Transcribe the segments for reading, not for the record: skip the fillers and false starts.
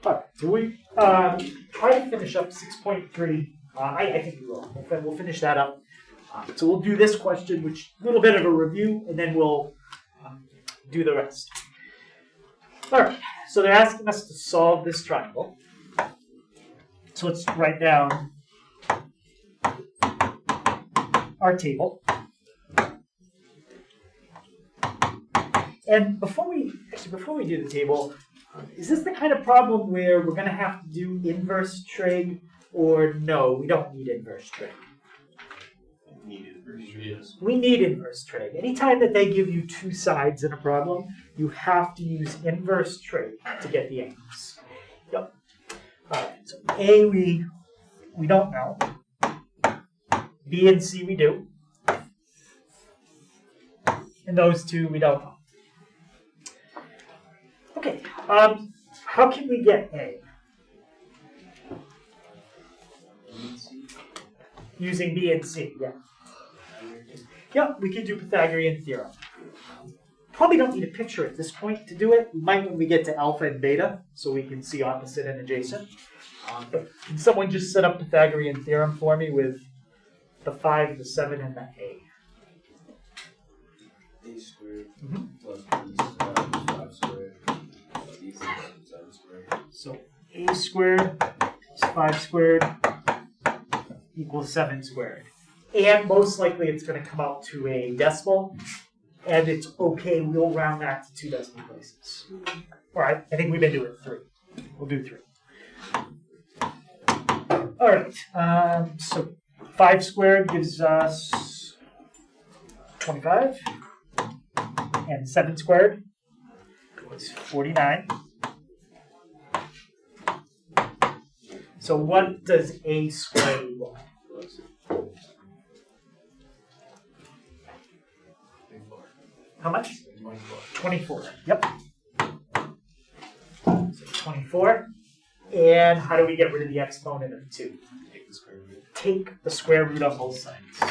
All right, so we try to finish up 6.3. I think we will. We'll finish that up. So we'll do this question, which is a little bit of a review, and then we'll do the rest. All right, so they're asking us to solve this triangle. So let's write down our table. And before we do the table, is this the kind of problem where we're going to have to do inverse trig, or no, we don't need inverse trig? We need inverse trig. Anytime that they give you two sides in a problem, you have to use inverse trig to get the angles. Yep. All right, so A we don't know. B and C we do. And those two we don't know. Okay, how can we get A? Using B and C, yeah. Yeah, we can do Pythagorean theorem. Probably don't need a picture at this point to do it. We might when we get to alpha and beta, so we can see opposite and adjacent. But can someone just set up Pythagorean theorem for me with the 5, the 7, and the A? A squared plus B 5 squared plus B 7 squared. So A squared plus 5 squared equals 7 squared. And most likely it's going to come out to a decimal. And it's okay, we'll round that to 2 decimal places. All right, I think we've been doing 3. We'll do 3. All right, so 5 squared gives us 25. And 7 squared is 49. So what does A squared equal? How much? 24. Yep. So 24. And how do we get rid of the exponent of 2? Take the square root. Take the square root on both sides.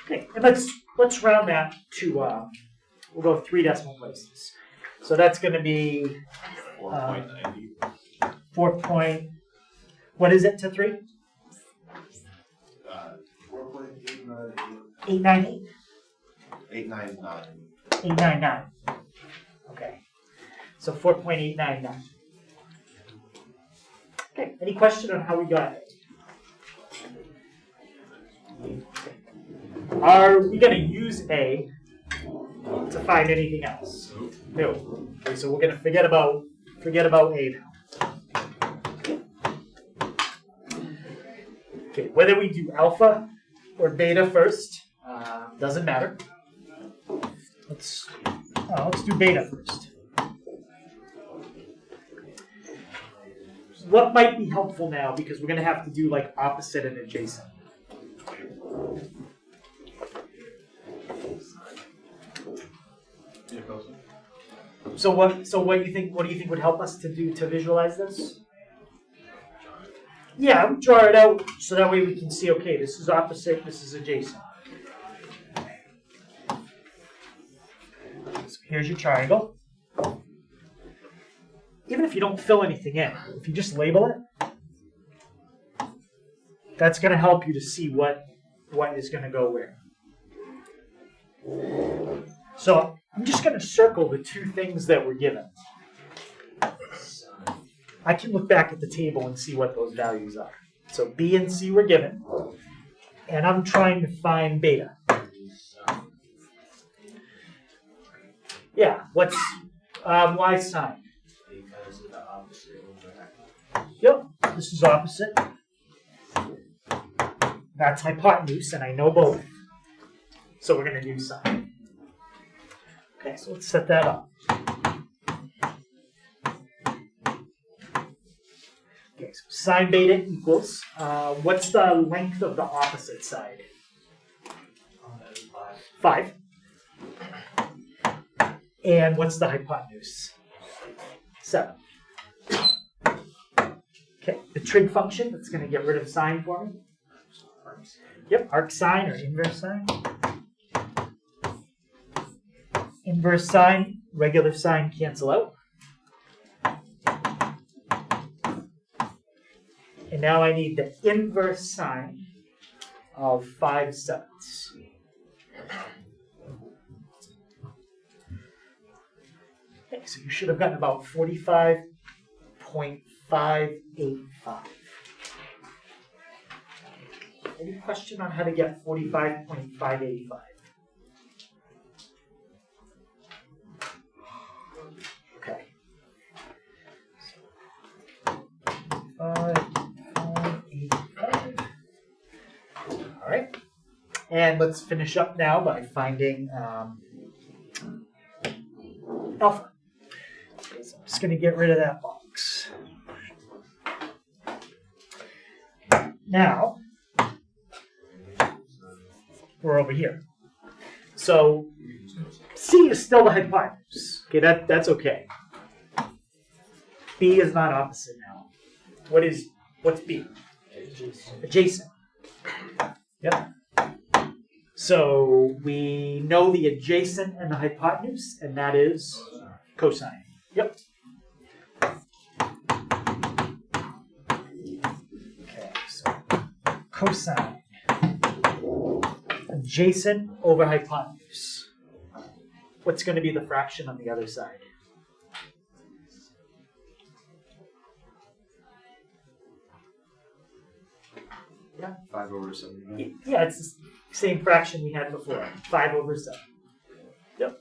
Okay, and let's round that to we'll go 3 decimal places. So that's going to be 4.90. 4 point. What is it to 3? 4.898. 898. 899. 899. Okay. So 4.899. Okay. Any question on how we got it? Are we going to use A to find anything else? No. Okay, so we're going to forget about A now. Okay, whether we do alpha or beta first doesn't matter. Let's do beta first. What might be helpful now, because we're going to have to do like opposite and adjacent. So what do you think would help us to visualize this? Yeah, I would draw it out so that way we can see, okay, this is opposite, this is adjacent. So here's your triangle. Even if you don't fill anything in, if you just label it, that's going to help you to see what is going to go where. So I'm just going to circle the 2 things that were given. I can look back at the table and see what those values are. So B and C were given, and I'm trying to find beta. Yeah, what's Y sign? Because of the opposite over. Yep, this is opposite. That's hypotenuse, and I know both. So we're going to do sine. Okay, so let's set that up. Okay, so sine beta equals, what's the length of the opposite side? 5. And what's the hypotenuse? 7. Okay, the trig function, that's going to get rid of sine for me. Yep, arc sine or inverse sine. Inverse sine regular sine cancel out. And now I need the inverse sine of 5/7. Okay, so you should have gotten about 45.585. Any question on how to get 45.585? Okay. 5.585. All right. And let's finish up now by finding alpha. So I'm just going to get rid of that box. Now, we're over here. So C is still the hypotenuse. Okay, that's okay. B is not opposite now. What's B? Adjacent. Yep. So we know the adjacent and the hypotenuse, and that is cosine. Yep. Okay, so cosine. Adjacent over hypotenuse. What's going to be the fraction on the other side? Yeah. 5/79. Yeah, it's the same fraction we had before. 5/7. Yep.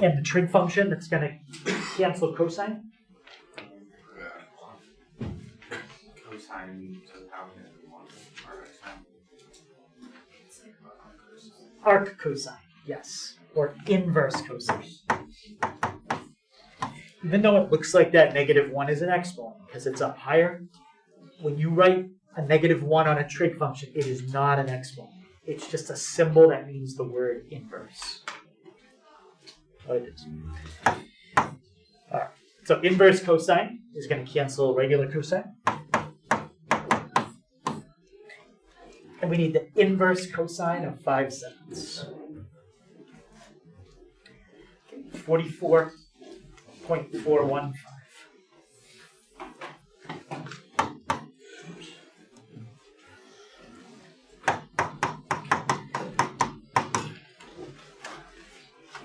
And the trig function that's going to cancel cosine? Cosine doesn't have one. Arc cosine, yes. Or inverse cosine. Even though it looks like that -1 is an exponent because it's up higher, when you write a -1 on a trig function, it is not an exponent. It's just a symbol that means the word inverse. Oh, it is. All right. So inverse cosine is going to cancel regular cosine. And we need the inverse cosine of 5/7. 44.415.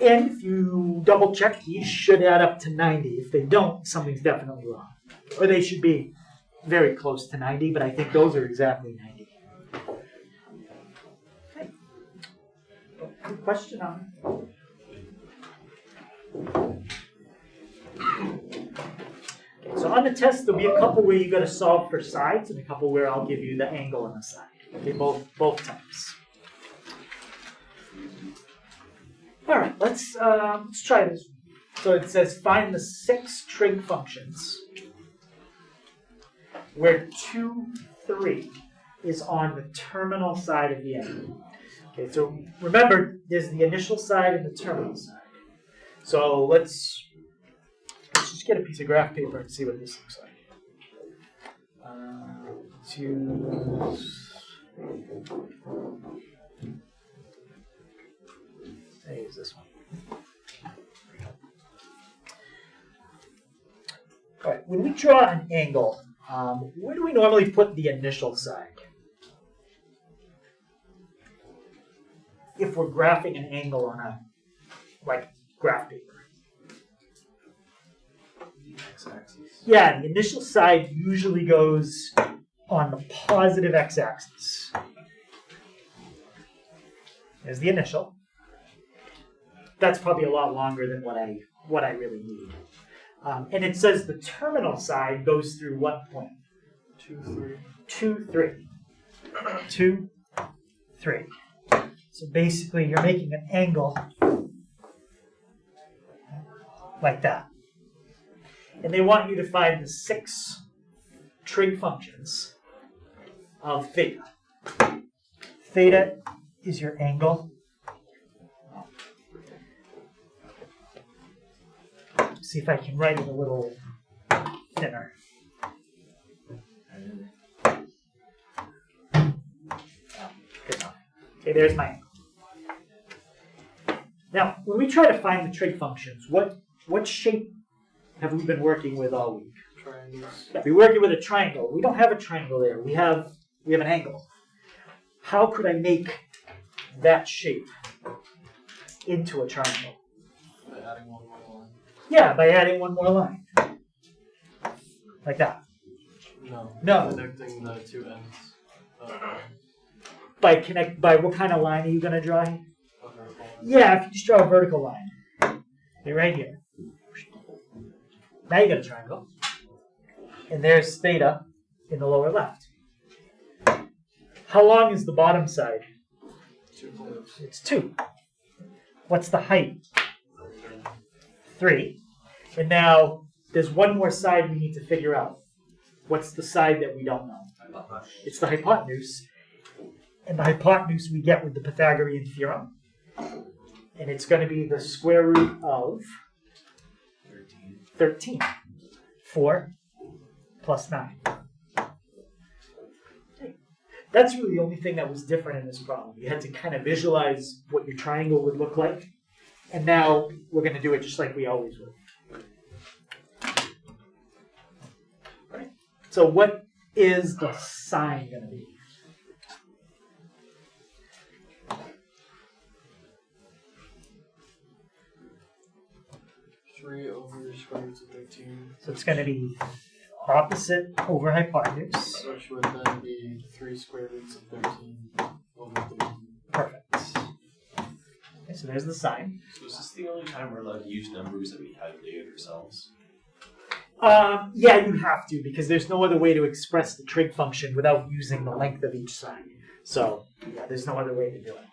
And if you double check, these should add up to 90. If they don't, something's definitely wrong. Or they should be very close to 90, but I think those are exactly 90. Okay. Good question on it. Okay, so on the test, there'll be a couple where you got to solve for sides and a couple where I'll give you the angle on the side. Okay, both types. All right, let's try this. So it says find the 6 trig functions where 2, 3 is on the terminal side of the angle. Okay, so remember, there's the initial side and the terminal side. So let's just get a piece of graph paper and see what this looks like. 2. I use this one. All right, when we draw an angle, where do we normally put the initial side? If we're graphing an angle on a, graph paper. X-axis. Yeah, the initial side usually goes on the positive x-axis. There's the initial. That's probably a lot longer than what I really need. And it says the terminal side goes through what point? 2, 3. 2, 3. 2, 3. So basically you're making an angle like that. And they want you to find the 6 trig functions of theta. Theta is your angle. See if I can write it a little thinner. Good enough. Okay, there's my angle. Now, when we try to find the trig functions, what shape have we been working with all week? Triangles. Yeah, we're working with a triangle. We don't have a triangle there. We have an angle. How could I make that shape into a triangle? By adding one more line. Yeah, by adding one more line. Like that. No. No. Connecting the two ends. By what kind of line are you going to draw? A vertical line. Yeah, if you just draw a vertical line. Okay, right here. Now you got a triangle. And there's theta in the lower left. How long is the bottom side? 2 points. It's 2. What's the height? 3. And now there's one more side we need to figure out. What's the side that we don't know? It's the hypotenuse. And the hypotenuse we get with the Pythagorean theorem. And it's going to be the square root of 13. 4 plus 9. Okay. That's really the only thing that was different in this problem. You had to kind of visualize what your triangle would look like. And now we're going to do it just like we always would. Right. So what is the sign going to be? Three over square root of 13. So it's going to be opposite over hypotenuse. Which would then be 3 square roots of 13 over 13. Perfect. Okay, so there's the sign. So is this the only time we're allowed to use numbers that we calculated ourselves? Yeah, you have to, because there's no other way to express the trig function without using the length of each side. So, yeah, there's no other way to do it.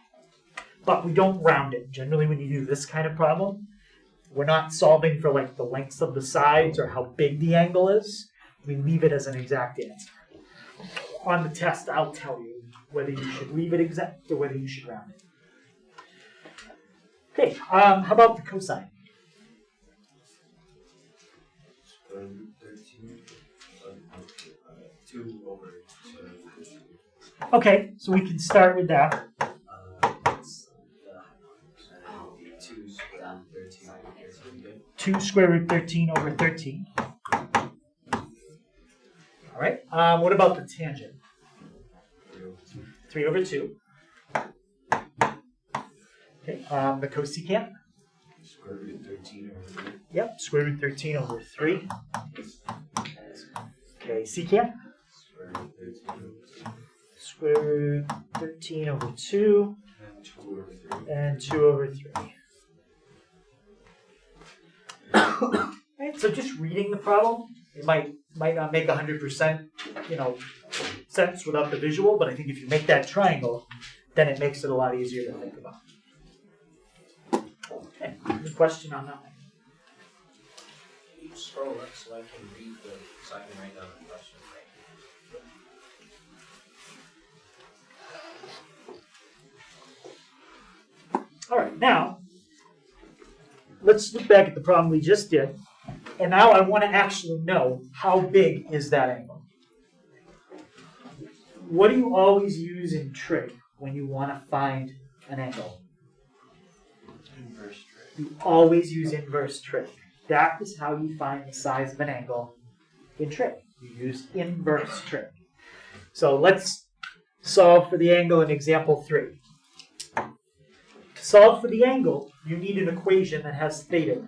But we don't round it. Generally, when you do this kind of problem, we're not solving for like the lengths of the sides or how big the angle is. We leave it as an exact answer. On the test, I'll tell you whether you should leave it exact or whether you should round it. Okay, how about the cosine? Square root 13. 2 over square root 13. Okay, so we can start with that. It's the 2 square root 13 over 13 again. 2 square root 13 over 13. All right, what about the tangent? 3 over 2. Okay, the cosecant? Square root 13 over 3. Yep, square root 13 over 3. Okay, secant? Square root 13 over 2. Square root 13 over 2. And 2 over 3. And 2 over 3. Right, so just reading the problem, it might not make 100%, sense without the visual, but I think if you make that triangle, then it makes it a lot easier to think about. Okay, good question on that one. You scroll up so I can read so I can write down the question. All right, now, let's look back at the problem we just did. And now I want to actually know how big is that angle. What do you always use in trig when you want to find an angle? Inverse trig. You always use inverse trig. That is how you find the size of an angle in trig. You use inverse trig. So let's solve for the angle in example 3. To solve for the angle, you need an equation that has theta.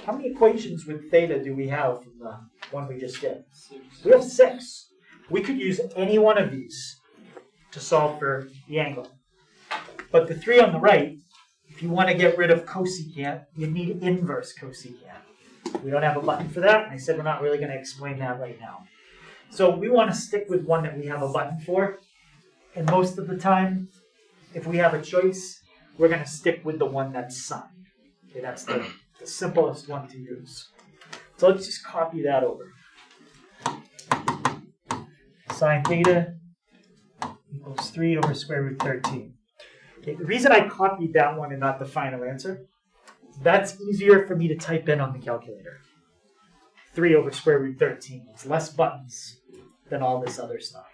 How many equations with theta do we have from the one we just did? 6. We have 6. We could use any one of these to solve for the angle. But the 3 on the right, if you want to get rid of cosecant, you need inverse cosecant. We don't have a button for that, and I said we're not really going to explain that right now. So we want to stick with one that we have a button for, and most of the time, if we have a choice, we're going to stick with the one that's signed. Okay, that's the simplest one to use. So let's just copy that over. Sine theta equals 3 over square root 13. Okay, the reason I copied that one and not the final answer, that's easier for me to type in on the calculator. 3 over square root 13. It's less buttons than all this other stuff.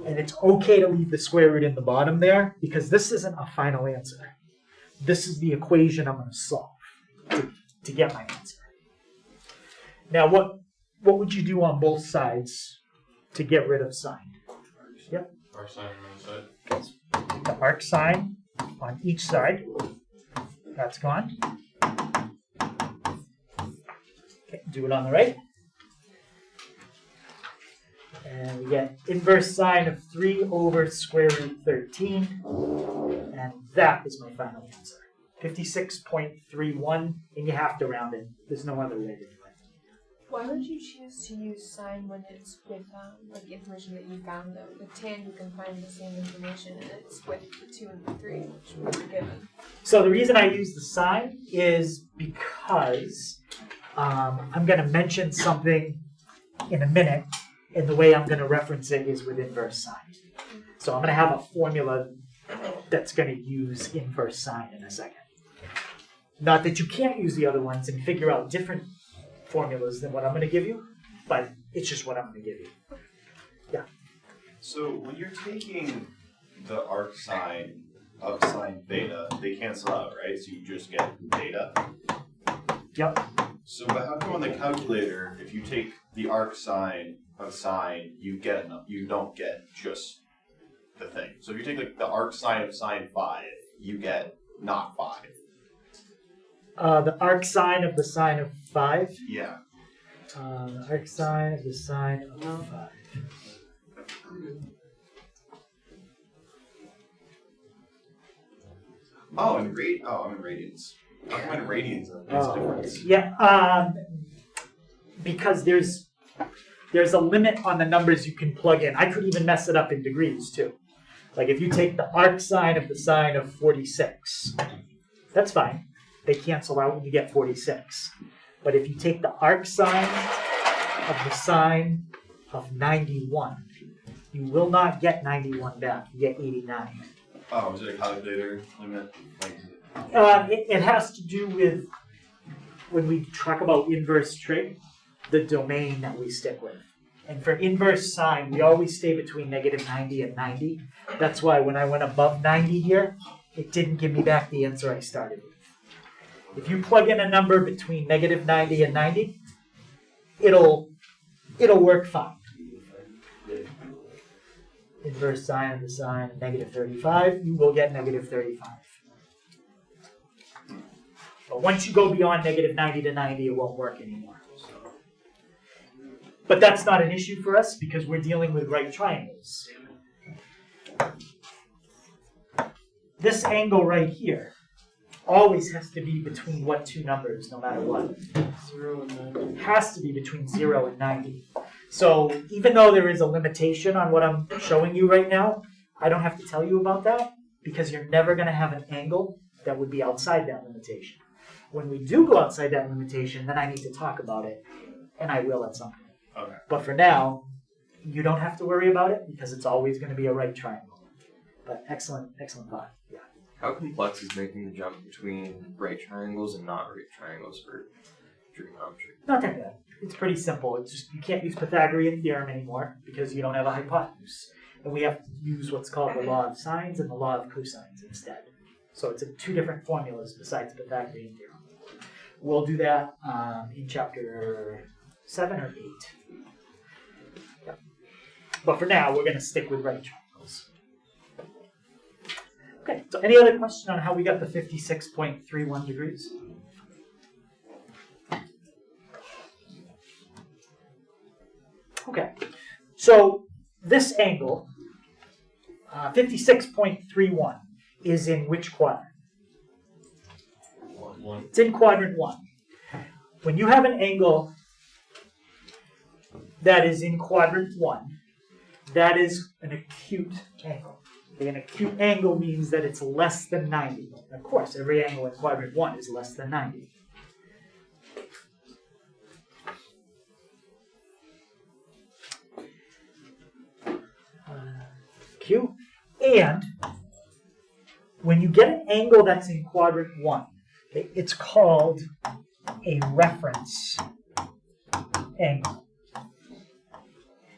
And it's okay to leave the square root in the bottom there because this isn't a final answer. this is the equation I'm going to solve to get my answer. Now, what would you do on both sides to get rid of sine? Yep. Arc sine on the side. The arc sine on each side. That's gone. Okay, do it on the right. And we get inverse sine of 3 over square root 13. And that is my final answer. 56.31, and you have to round it. There's no other way to do it. Why would you choose to use sine when it's with like information that you found though? With tan you can find the same information and it's with the 2 and the 3, which we were given. So the reason I use the sine is because I'm going to mention something in a minute, and the way I'm going to reference it is with inverse sine. So I'm going to have a formula that's going to use inverse sine in a second. Not that you can't use the other ones and figure out different formulas than what I'm going to give you, but it's just what I'm going to give you. Yeah. So when you're taking the arc sine of sine theta, they cancel out, right? So you just get theta. Yep. So but how come on the calculator, if you take the arc sine of sine, you don't get just the thing. So if you take like the arc sine of sine 5, you get not 5. The arc sine of the sine of 5. Yeah. The arc sine of the sine of 5. Oh, and I'm in radians. How come in radians makes a difference? Yeah, because there's a limit on the numbers you can plug in. I could even mess it up in degrees too. Like if you take the arc sine of the sine of 46, that's fine. They cancel out when you get 46. But if you take the arc sine of the sine of 91, you will not get 91 back. You get 89. Oh, is it a calculator limit? It has to do with when we talk about inverse trig, the domain that we stick with. And for inverse sine, we always stay between negative 90 and 90. That's why when I went above 90 here, it didn't give me back the answer I started with. If you plug in a number between negative 90 and 90, it'll work fine. Inverse sine of the sine of negative 35, you will get negative 35. But once you go beyond negative 90 to 90, it won't work anymore. But that's not an issue for us because we're dealing with right triangles. This angle right here always has to be between what two numbers, no matter what? 0 and 90. It has to be between 0 and 90. So even though there is a limitation on what I'm showing you right now, I don't have to tell you about that because you're never going to have an angle that would be outside that limitation. When we do go outside that limitation, then I need to talk about it, and I will at some point. Okay. But for now, you don't have to worry about it because it's always going to be a right triangle. But excellent thought. Yeah. How complex is making the jump between right triangles and not right triangles for trigonometry? Not that bad. It's pretty simple. It's just you can't use Pythagorean theorem anymore because you don't have a hypotenuse. And we have to use what's called the law of sines and the law of cosines instead. So it's two different formulas besides Pythagorean theorem. We'll do that in chapter 7 or 8. Yep. But for now, we're going to stick with right triangles. Okay, so any other question on how we got the 56.31 degrees? Okay, so this angle, 56.31, is in which quadrant? 1. It's in quadrant 1. When you have an angle that is in quadrant 1, that is an acute angle. An acute angle means that it's less than 90. Of course, every angle in quadrant 1 is less than 90. Q. And when you get an angle that's in quadrant 1, okay, it's called a reference angle.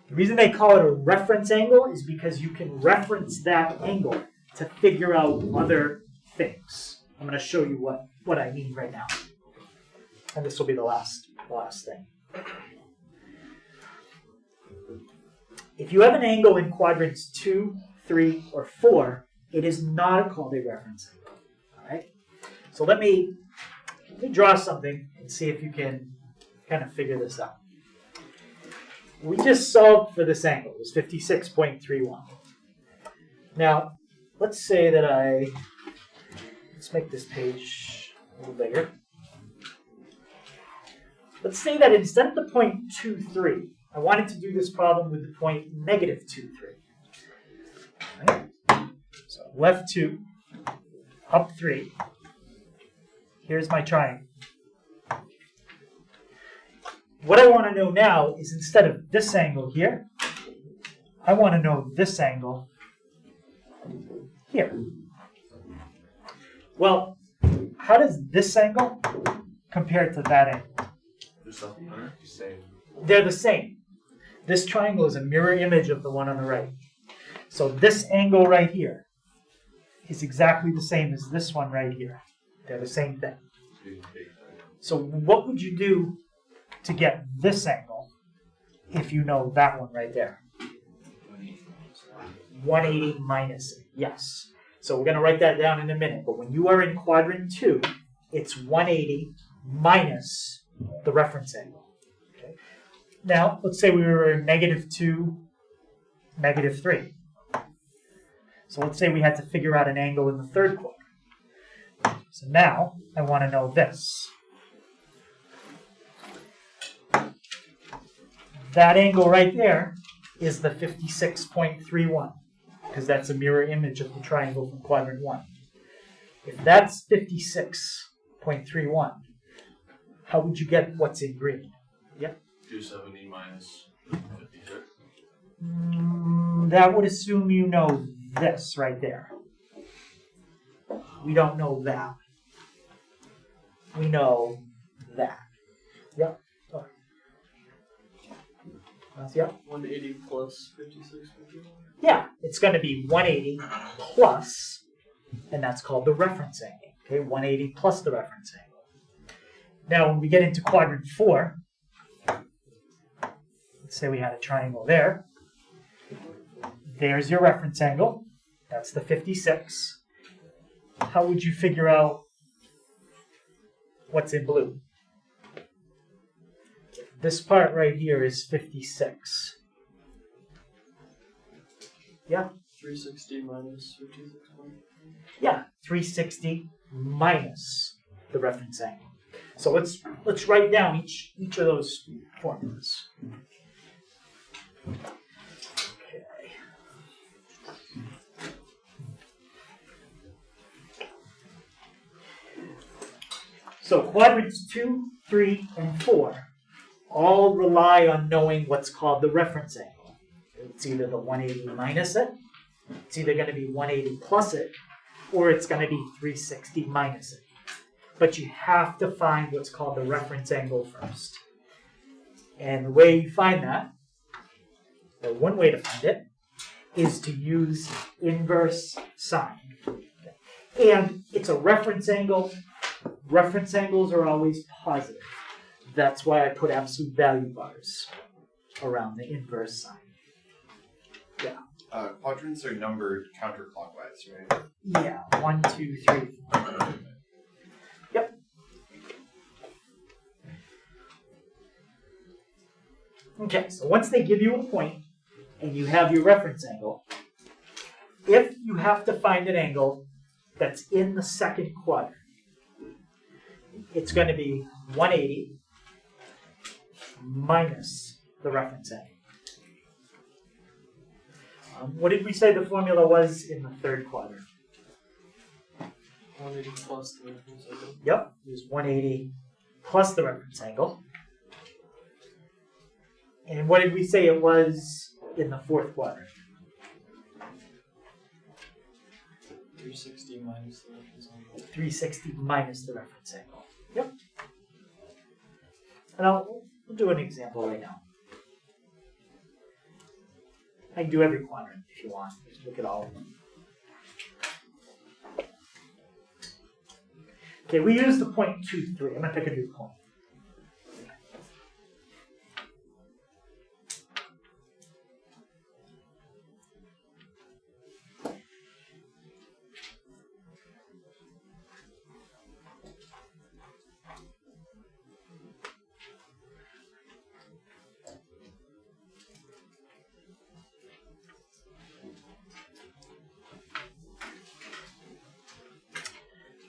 The reason they call it a reference angle is because you can reference that angle to figure out other things. I'm going to show you what I mean right now. And this will be the last thing. If you have an angle in quadrants 2, 3, or 4, it is not called a reference angle. All right? So let me draw something and see if you can kind of figure this out. We just solved for this angle. It was 56.31. Now, let's say that let's make this page a little bigger. Let's say that instead of the point 2, 3, I wanted to do this problem with the point negative 2, 3. Right? So left 2, up 3. Here's my triangle. What I want to know now is instead of this angle here, I want to know this angle here. Well, how does this angle compare to that angle? There's something there. You say They're the same. This triangle is a mirror image of the one on the right. So this angle right here is exactly the same as this one right here. They're the same thing. So what would you do to get this angle if you know that one right there? 180 minus it, yes. So we're going to write that down in a minute. But when you are in quadrant 2, it's 180 minus the reference angle. Okay. Now, let's say we were in negative 2, negative 3. So let's say we had to figure out an angle in the third quadrant. So now I want to know this. That angle right there is the 56.31, because that's a mirror image of the triangle from quadrant 1. If that's 56.31, how would you get what's in green? Yeah? 270 minus 56. That would assume you know this right there. We don't know that. We know that. Yep. Oh. Yep. 180 plus 56. Yeah, it's going to be 180 plus, and that's called the reference angle. Okay, 180 plus the reference angle. Now, when we get into quadrant 4, let's say we had a triangle there. There's your reference angle. That's the 56. How would you figure out what's in blue? This part right here is 56. Yeah? 360 minus 56. Yeah, 360 minus the reference angle. So let's write down each of those formulas. Okay. So quadrants 2, 3, and 4 all rely on knowing what's called the reference angle. It's either the 180 minus it, it's either going to be 180 plus it, or it's going to be 360 minus it. But you have to find what's called the reference angle first. And the way you find that, or one way to find it, is to use inverse sine. And it's a reference angle. Reference angles are always positive. That's why I put absolute value bars around the inverse sine. Yeah. Quadrants are numbered counterclockwise, right? Yeah. 1, 2, 3, 4. Yep. Okay, so once they give you a point and you have your reference angle, if you have to find an angle that's in the second quadrant, it's going to be 180 minus the reference angle. What did we say the formula was in the third quadrant? 180 plus the reference angle. Yep, it was 180 plus the reference angle. And what did we say it was in the fourth quadrant? 360 minus the reference angle. 360 minus the reference angle. Yep. And we'll do an example right now. I can do every quadrant if you want. Just look at all of them. Okay, we use the 0.23. I'm gonna pick a new point.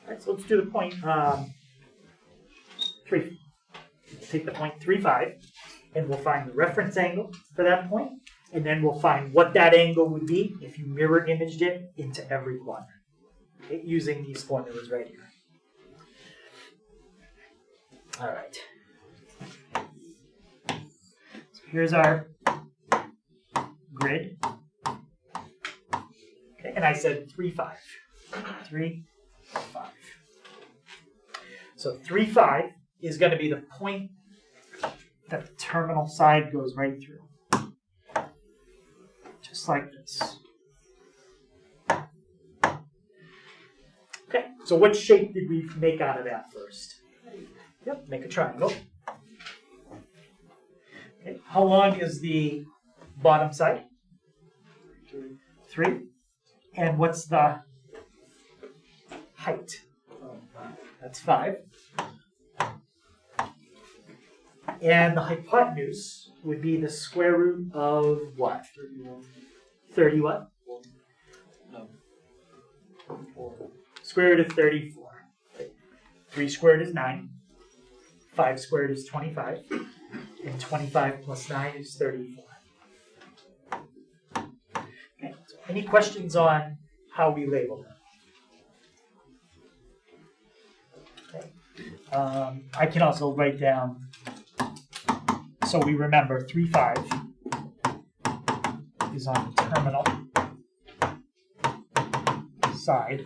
Alright, so let's do the point 3. Take the point 3,5, and we'll find the reference angle for that point, and then we'll find what that angle would be if you mirror imaged it into every quadrant, okay, using these formulas right here. Alright. So here's our grid. Okay, and I said 3,5. 3,5. So 3,5 is going to be the point that the terminal side goes right through. Just like this. Okay, so what shape did we make out of that first? Yep, make a triangle. Okay, how long is the bottom side? 3. And what's the height? That's 5. And the hypotenuse would be the square root of what? 31. 30 what? No. 4. Square root of 34. 3 squared is 9. 5 squared is 25. And 25 plus 9 is 34. Okay, so any questions on how we label them? Okay. I can also write down, so we remember 3,5 is on the terminal side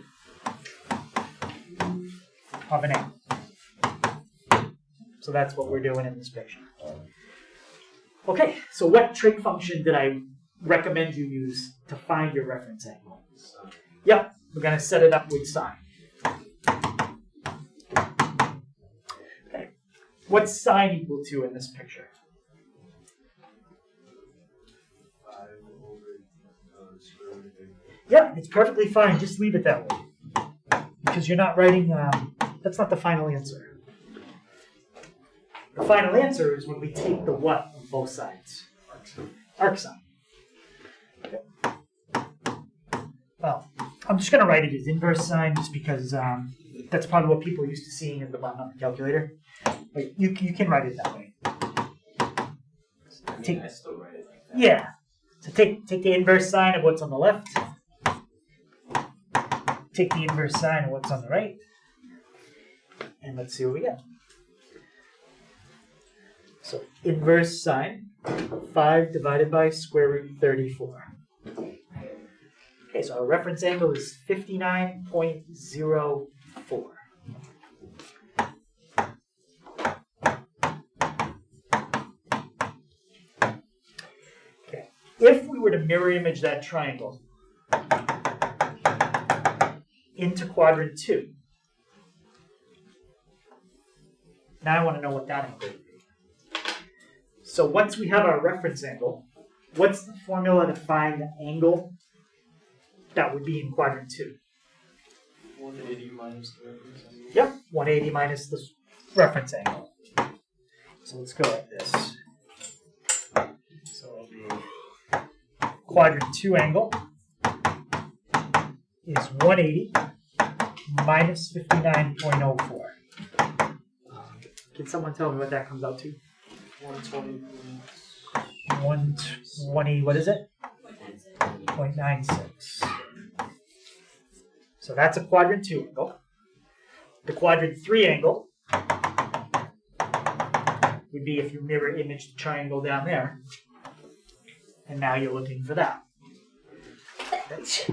of an angle. So that's what we're doing in this picture. Okay, so what trig function did I recommend you use to find your reference angle? Yep, we're going to set it up with sine. Okay, what's sine equal to in this picture? 5 over square root of 8. Yeah, it's perfectly fine. Just leave it that way. Because you're not writing, that's not the final answer. The final answer is when we take the what of both sides? Arc sine. Okay. Well, I'm just going to write it as inverse sine just because that's probably what people are used to seeing at the bottom of the calculator. But you can write it that way. I mean, I still write it like that. Yeah. So take the inverse sine of what's on the left. Take the inverse sine of what's on the right. And let's see what we get. So inverse sine, 5 divided by square root 34. Okay, so our reference angle is 59.04. Okay, if we were to mirror image that triangle into quadrant 2, now I want to know what that angle would be. So once we have our reference angle, what's the formula to find the angle that would be in quadrant 2? 180 minus the reference angle. Yep, 180 minus the reference angle. So let's go like this. So it'll be quadrant 2 angle is 180 minus 59.04. Can someone tell me what that comes out to? 120. 120, what is it? 0.96. So that's a quadrant 2 angle. The quadrant 3 angle would be if you mirror image the triangle down there. And now you're looking for that. Let's see.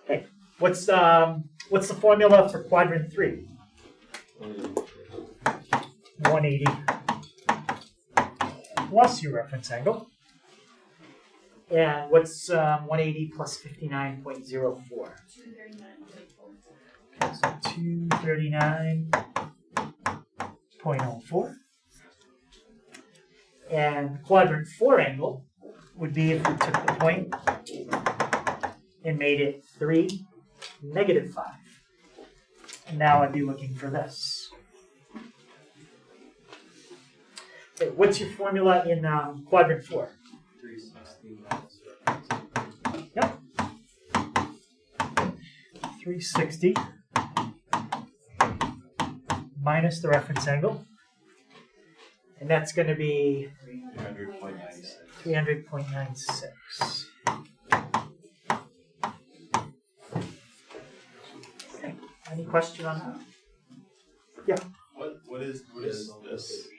Okay. What's the formula for quadrant 3? 180 plus your reference angle. And what's 180 plus 59.04? 239.04. And quadrant 4 angle would be if we took the point and made it 3, negative 5. And now I'd be looking for this. Okay, what's your formula in quadrant 4? 360 Yep. 360 minus the reference angle. And that's going to be 300.96. 300.96. Okay. Any question on that? What is this?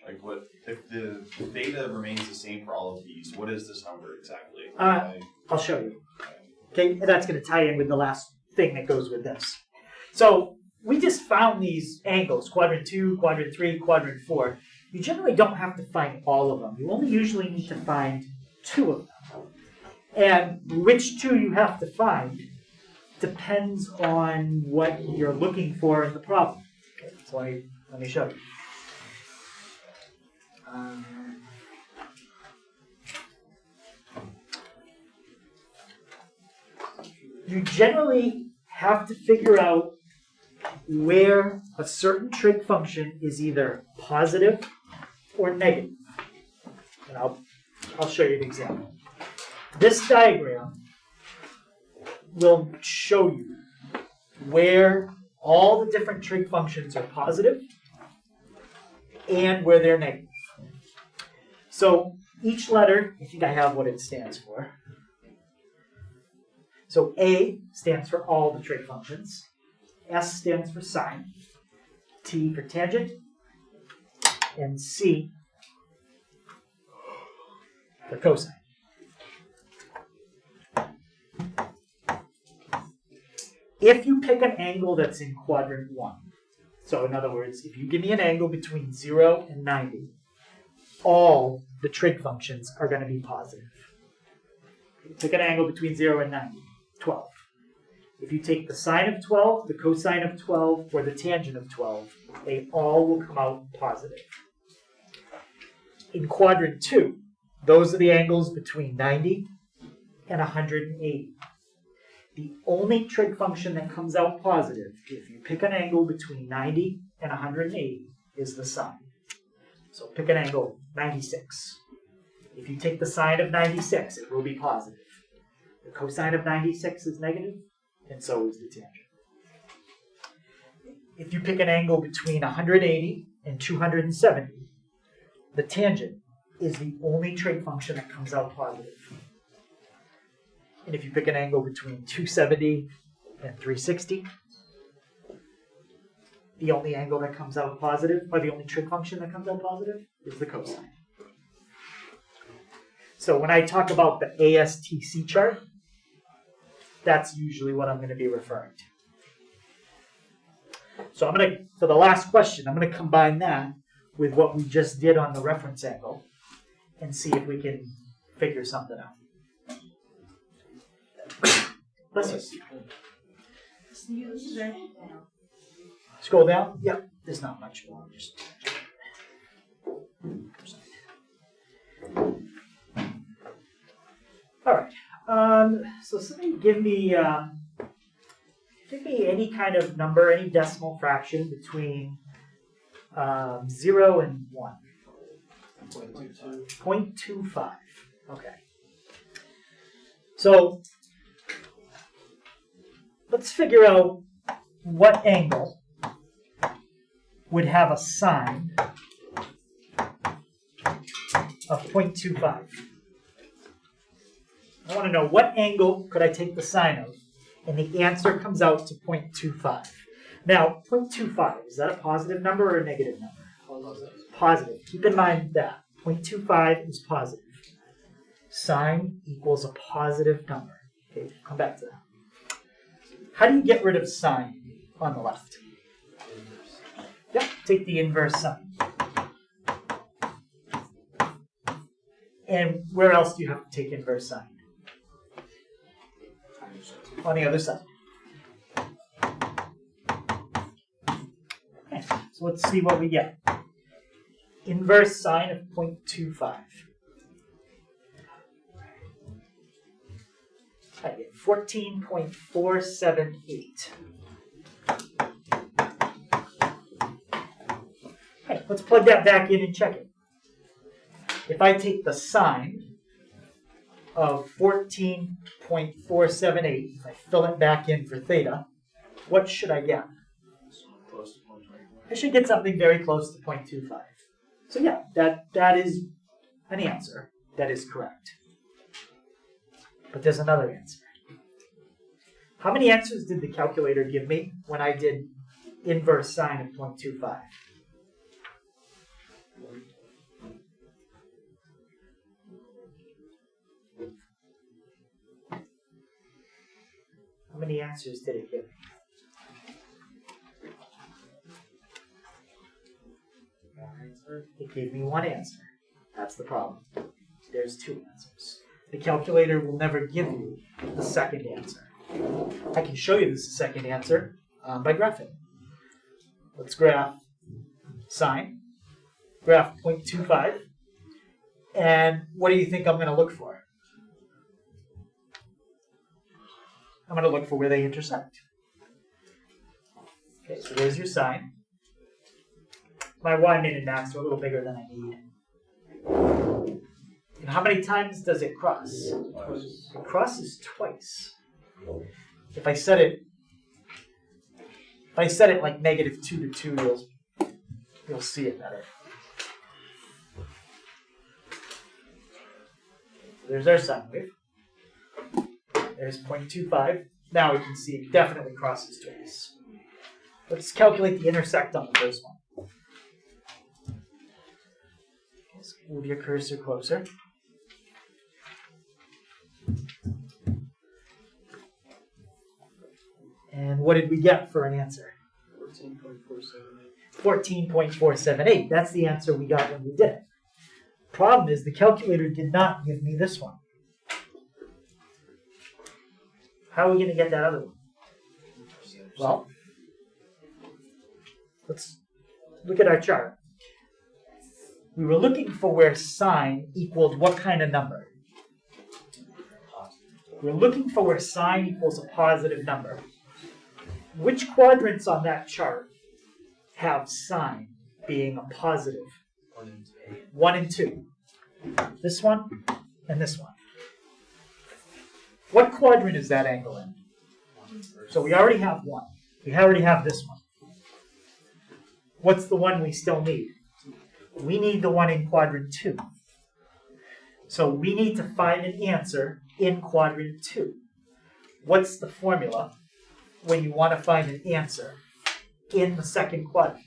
Like what if the theta remains the same for all of these? What is this number exactly? I'll show you. Okay, and that's going to tie in with the last thing that goes with this. So we just found these angles, quadrant 2, quadrant 3, quadrant 4. You generally don't have to find all of them. You only usually need to find 2 of them. And which 2 you have to find depends on what you're looking for in the problem. Okay, so let me show you. You generally have to figure out where a certain trig function is either positive or negative. And I'll show you an example. This diagram will show you where all the different trig functions are positive and where they're negative. So each letter, I think I have what it stands for. So A stands for all the trig functions. S stands for sine. T for tangent. And C for cosine. If you pick an angle that's in quadrant 1, so in other words, if you give me an angle between 0 and 90, all the trig functions are going to be positive. Pick an angle between 0 and 90, 12. If you take the sine of 12, the cosine of 12, or the tangent of 12, they all will come out positive. In quadrant 2, those are the angles between 90 and 180. The only trig function that comes out positive, if you pick an angle between 90 and 180, is the sine. So pick an angle 96. If you take the sine of 96, it will be positive. The cosine of 96 is negative, and so is the tangent. If you pick an angle between 180 and 270, the tangent is the only trig function that comes out positive. And if you pick an angle between 270 and 360, the only angle that comes out positive, or the only trig function that comes out positive, is the cosine. So when I talk about the ASTC chart, that's usually what I'm going to be referring to. So for the last question, I'm going to combine that with what we just did on the reference angle and see if we can figure something out. Let's see. Scroll down. Yep, there's not much more. Just all right. So somebody give me any kind of number, any decimal fraction between 0 and 1. 0.25. Okay. So let's figure out what angle would have a sine of 0.25. I want to know what angle could I take the sine of, and the answer comes out to 0.25. Now, 0.25, is that a positive number or a negative number? Positive. Keep in mind that 0.25 is positive. Sine equals a positive number. Okay, come back to that. How do you get rid of sine on the left? Yep, take the inverse sine. And where else do you have to take inverse sine? On the other side. Okay, so let's see what we get. Inverse sine of 0.25. I get 14.478. Okay, let's plug that back in and check it. If I take the sine of 14.478, if I fill it back in for theta, what should I get? Close to 124. I should get something very close to 0.25. So yeah, that is an answer that is correct. But there's another answer. How many answers did the calculator give me when I did inverse sine of 0.25? How many answers did it give me? It gave me one answer. That's the problem. There's two answers. The calculator will never give you the second answer. I can show you this second answer by graphing. Let's graph sine, graph 0.25, and what do you think I'm going to look for? I'm going to look for where they intersect. Okay, so there's your sine. My y min and max are a little bigger than I need. And how many times does it cross? It crosses twice. If I set it like -2 to 2, you'll see it better. There's our sine wave. There's 0.25. Now we can see it definitely crosses twice. Let's calculate the intersect on the first one. So move your cursor closer. And what did we get for an answer? 14.478. 14.478. That's the answer we got when we did it. Problem is the calculator did not give me this one. How are we going to get that other one? Well, let's look at our chart. We were looking for where sine equaled what kind of number? We're looking for where sine equals a positive number. Which quadrants on that chart have sine being a positive? 1 and 2. This one and this one. What quadrant is that angle in? So we already have one. We already have this one. What's the one we still need? We need the one in quadrant 2. So we need to find an answer in quadrant 2. What's the formula when you want to find an answer in the second quadrant?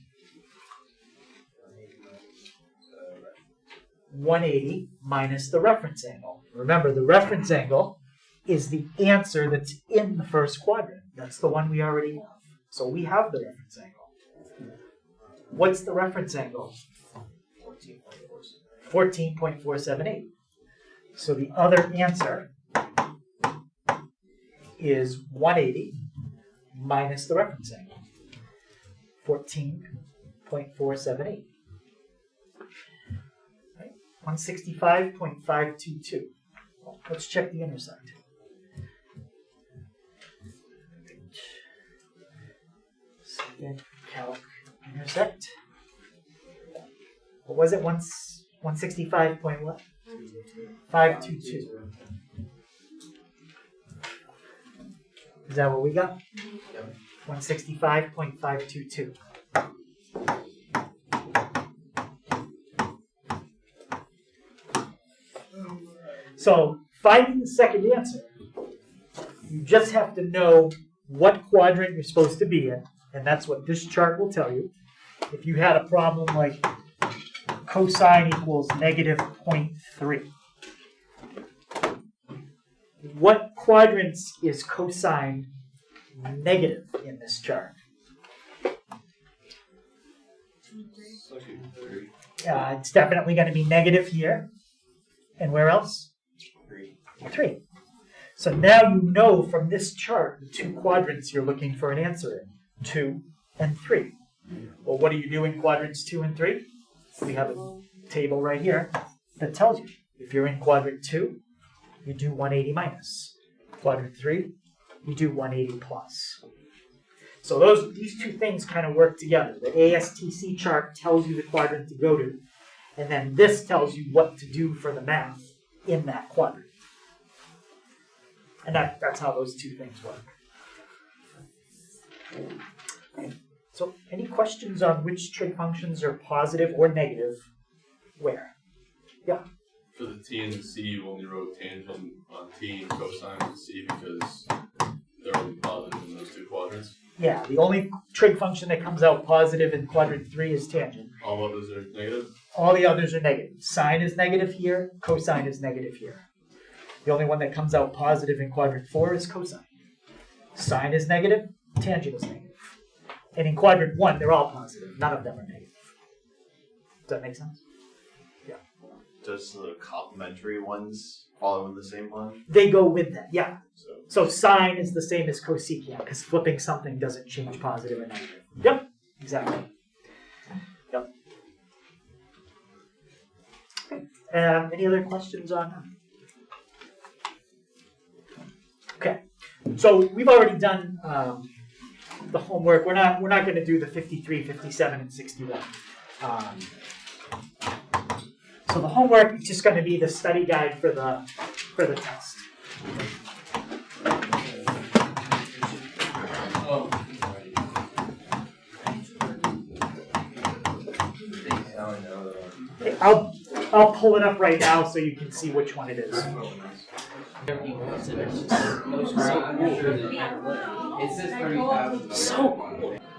180 minus the reference angle. Remember, the reference angle is the answer that's in the first quadrant. That's the one we already have. So we have the reference angle. What's the reference angle? 14.478. So the other answer is 180 minus the reference angle. 14.478. 165.522. Well, let's check the intersect. Second calc intersect. What was it? 165 point what? 522. Is that what we got? 165.522. So finding the second answer, you just have to know what quadrant you're supposed to be in, and that's what this chart will tell you. If you had a problem like cosine equals -0.3, what quadrants is cosine negative in this chart? It's definitely going to be negative here. And where else? 3. So now you know from this chart the two quadrants you're looking for an answer in, 2 and 3. Well, what do you do in quadrants 2 and 3? We have a table right here that tells you. If you're in quadrant 2, you do 180 minus. Quadrant 3, you do 180 plus. So these two things kind of work together. The ASTC chart tells you the quadrant to go to, and then this tells you what to do for the math in that quadrant. And that's how those two things work. So any questions on which trig functions are positive or negative where? Yeah. For the t and the c, you only wrote tangent on t and cosine on c because they're only positive in those two quadrants. Yeah, the only trig function that comes out positive in quadrant 3 is tangent. All others are negative. All the others are negative. Sine is negative here, cosine is negative here. The only one that comes out positive in quadrant 4 is cosine. Sine is negative, tangent is negative. And in quadrant 1, they're all positive. None of them are negative. Does that make sense? Does the complementary ones follow in the same line? They go with that, yeah. So So sine is the same as cosecant, because flipping something doesn't change positive or negative. Yep, exactly. Yep. Okay. Any other questions on that? Okay. So we've already done the homework. We're not going to do the 53, 57, and 61. So the homework is just going to be the study guide for the test. Okay, I'll pull it up right now so you can see which one it is. It says 30,000. So cool.